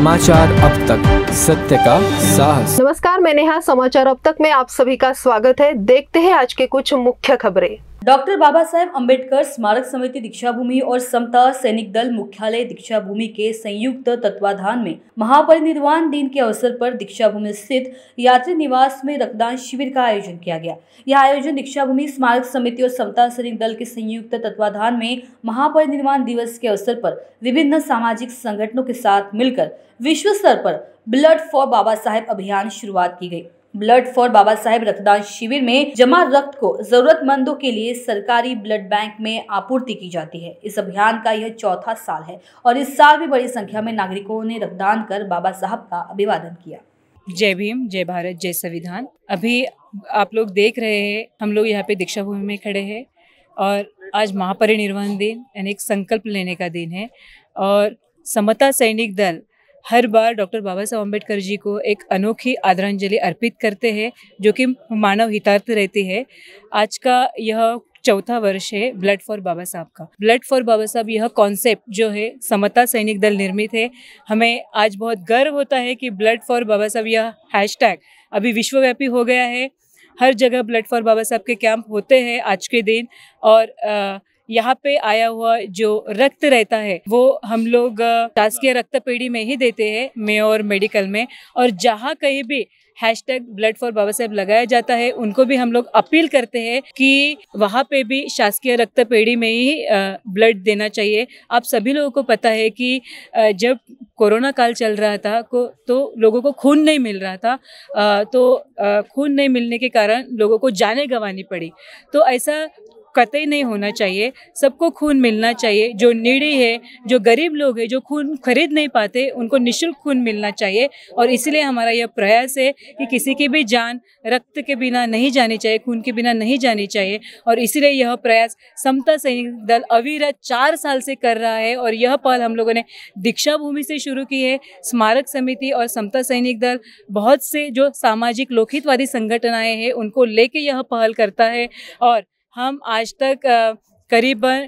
समाचार अब तक, सत्य का साहस। नमस्कार, मैं नेहा। समाचार अब तक में आप सभी का स्वागत है। देखते हैं आज के कुछ मुख्य खबरें। डॉक्टर बाबा साहेब अम्बेडकर स्मारक समिति दीक्षा भूमि और समता सैनिक दल मुख्यालय दीक्षा भूमि के संयुक्त तत्वाधान में महापरिनिर्वाण दिन के अवसर पर दीक्षा भूमि स्थित यात्री निवास में रक्तदान शिविर का आयोजन किया गया। यह आयोजन दीक्षा भूमि स्मारक समिति और समता सैनिक दल के संयुक्त तत्वाधान में महापरिनिर्वाण दिवस के अवसर पर विभिन्न सामाजिक संगठनों के साथ मिलकर विश्व स्तर पर ब्लड फॉर बाबा साहेब अभियान शुरुआत की गई। ब्लड फॉर बाबा साहेब रक्तदान शिविर में जमा रक्त को जरूरतमंदों के लिए सरकारी ब्लड बैंक में आपूर्ति की जाती है। इस अभियान का यह चौथा साल है और इस साल भी बड़ी संख्या में नागरिकों ने रक्तदान कर बाबा साहब का अभिवादन किया। जय भीम, जय भारत, जय संविधान। अभी आप लोग देख रहे हैं, हम लोग यहाँ पे दीक्षा भूमि में खड़े हैं और आज महापरिनिर्वाण दिन यानी एक संकल्प लेने का दिन है। और समता सैनिक दल हर बार डॉक्टर बाबा साहब अम्बेडकर जी को एक अनोखी आदरांजलि अर्पित करते हैं, जो कि मानव हितार्थ रहती है। आज का यह चौथा वर्ष है ब्लड फॉर बाबा साहब का। ब्लड फॉर बाबा साहब यह कॉन्सेप्ट जो है समता सैनिक दल निर्मित है। हमें आज बहुत गर्व होता है कि ब्लड फॉर बाबा साहब यह हैशटैग अभी विश्वव्यापी हो गया है। हर जगह ब्लड फॉर बाबा साहब के कैंप होते हैं आज के दिन। और यहाँ पे आया हुआ जो रक्त रहता है वो हम लोग शासकीय रक्त पेढ़ी में ही देते हैं, मेयर मेडिकल में। और जहाँ कहीं भी hashtag blood for Baba Saheb लगाया जाता है, उनको भी हम लोग अपील करते हैं कि वहाँ पे भी शासकीय रक्त पेढ़ी में ही ब्लड देना चाहिए। आप सभी लोगों को पता है कि जब कोरोना काल चल रहा था तो लोगों को खून नहीं मिल रहा था। खून नहीं मिलने के कारण लोगों को जानें गंवानी पड़ी। तो ऐसा कतई नहीं होना चाहिए। सबको खून मिलना चाहिए। जो नीडी है, जो गरीब लोग हैं, जो खून खरीद नहीं पाते, उनको निःशुल्क खून मिलना चाहिए। और इसलिए हमारा यह प्रयास है कि किसी की भी जान रक्त के बिना नहीं जानी चाहिए, खून के बिना नहीं जानी चाहिए। और इसलिए यह प्रयास समता सैनिक दल अविरत 4 साल से कर रहा है। और यह पहल हम लोगों ने दीक्षा भूमि से शुरू की है। स्मारक समिति और समता सैनिक दल बहुत से जो सामाजिक लोकहितवादी संगठनाएं हैं उनको लेके यह पहल करता है। और हम आज तक करीबन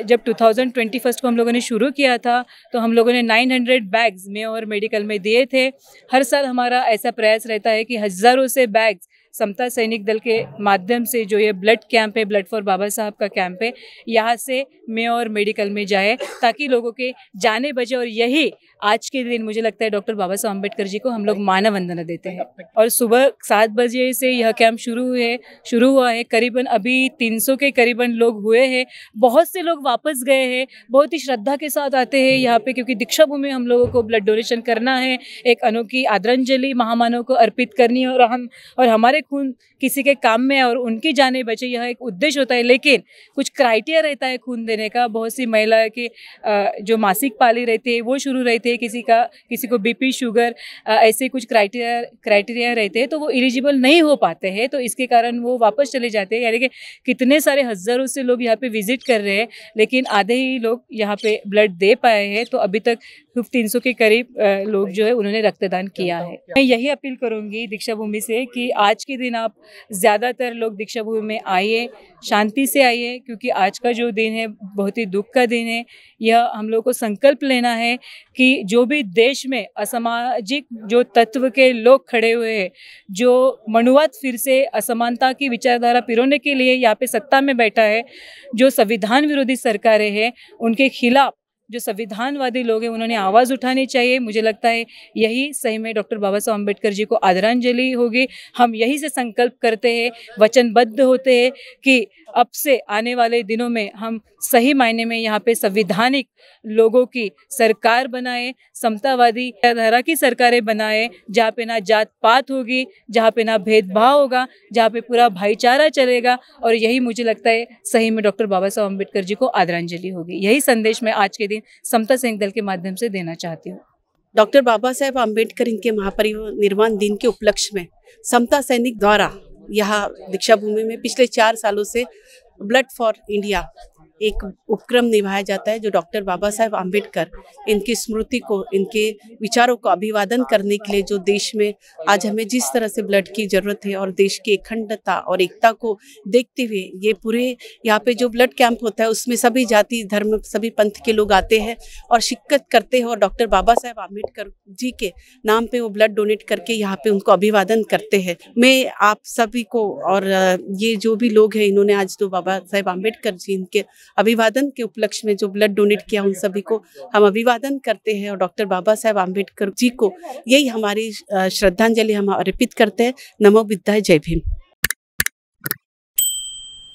जब 2021 को हम लोगों ने शुरू किया था तो हम लोगों ने 900 बैग्स में और मेडिकल में दिए थे। हर साल हमारा ऐसा प्रयास रहता है कि हज़ारों से बैग्स समता सैनिक दल के माध्यम से जो ये ब्लड कैंप है, ब्लड फॉर बाबा साहब का कैंप है, यहाँ से मेयर मेडिकल में जाए ताकि लोगों के जाने बचे। और यही आज के दिन मुझे लगता है डॉक्टर बाबा साहब अम्बेडकर जी को हम लोग मानव वंदना देते हैं। और सुबह 7 बजे से यह कैंप शुरू हुआ है। करीबन अभी 300 के करीबन लोग हुए हैं। बहुत से लोग वापस गए हैं। बहुत ही श्रद्धा के साथ आते हैं यहाँ पे, क्योंकि दीक्षा भूमि में हम लोगों को ब्लड डोनेशन करना है, एक अनोखी आदरांजलि महामानव को अर्पित करनी है। और हमारे खून किसी के काम में और उनकी जाने बचे, यह एक उद्देश्य होता है। लेकिन कुछ क्राइटेरिया रहता है खून देने का। बहुत सी महिला के जो मासिक पाली रहती है वो शुरू रहती है, किसी को बीपी, शुगर, ऐसे कुछ क्राइटेरिया रहते हैं, तो वो एलिजिबल नहीं हो पाते हैं। तो इसके कारण वो वापस चले जाते हैं। यानी कि कितने सारे हज़ारों से लोग यहाँ पे विजिट कर रहे हैं, लेकिन आधे ही लोग यहाँ पे ब्लड दे पाए हैं। तो अभी तक 300 के करीब लोग जो है उन्होंने रक्तदान किया है। मैं यही अपील करूंगी दीक्षा भूमि से कि आज के दिन आप ज़्यादातर लोग दीक्षा भूमि में आइए, शांति से आइए, क्योंकि आज का जो दिन है बहुत ही दुख का दिन है। यह हम लोग को संकल्प लेना है कि जो भी देश में असामाजिक जो तत्व के लोग खड़े हुए हैं, जो मनुवाद फिर से असमानता की विचारधारा पिरोने के लिए यहाँ पे सत्ता में बैठा है, जो संविधान विरोधी सरकारें हैं, उनके खिलाफ जो संविधानवादी लोग हैं उन्होंने आवाज़ उठानी चाहिए। मुझे लगता है यही सही में डॉक्टर बाबा साहब अम्बेडकर जी को आदरांजलि होगी। हम यही से संकल्प करते हैं, वचनबद्ध होते हैं कि अब से आने वाले दिनों में हम सही मायने में यहाँ पे संविधानिक लोगों की सरकार बनाए, समतावादी धारा की सरकारें बनाए, जहाँ पे ना जात पात होगी, जहाँ पे ना भेदभाव होगा, जहाँ पे पूरा भाईचारा चलेगा। और यही मुझे लगता है सही में डॉक्टर बाबा साहब अम्बेडकर जी को आदरांजलि होगी। यही संदेश मैं आज के दिन समता सैनिक दल के माध्यम से देना चाहती हूँ। डॉक्टर बाबा साहेब अम्बेडकर इनके महापरिनिर्वाण दिन के उपलक्ष्य में समता सैनिक द्वारा यहाँ दीक्षा भूमि में पिछले 4 सालों से ब्लड फॉर इंडिया एक उपक्रम निभाया जाता है जो डॉक्टर बाबा साहेब आम्बेडकर इनकी स्मृति को, इनके विचारों को अभिवादन करने के लिए, जो देश में आज हमें जिस तरह से ब्लड की ज़रूरत है और देश की अखंडता और एकता को देखते हुए ये पूरे यहाँ पे जो ब्लड कैंप होता है उसमें सभी जाति धर्म सभी पंथ के लोग आते हैं और शिरकत करते हैं और डॉक्टर बाबा साहेब आम्बेडकर जी के नाम पे वो ब्लड डोनेट करके यहाँ पे उनको अभिवादन करते हैं। मैं आप सभी को और ये जो भी लोग हैं इन्होंने आज तो बाबा साहेब आम्बेडकर जी इनके अभिवादन के उपलक्ष्य में जो ब्लड डोनेट किया उन सभी को हम अभिवादन करते हैं और डॉक्टर बाबा साहेब आम्बेडकर जी को यही हमारी श्रद्धांजलि हम अर्पित करते हैं। नमो बुद्धाय, जय भीम।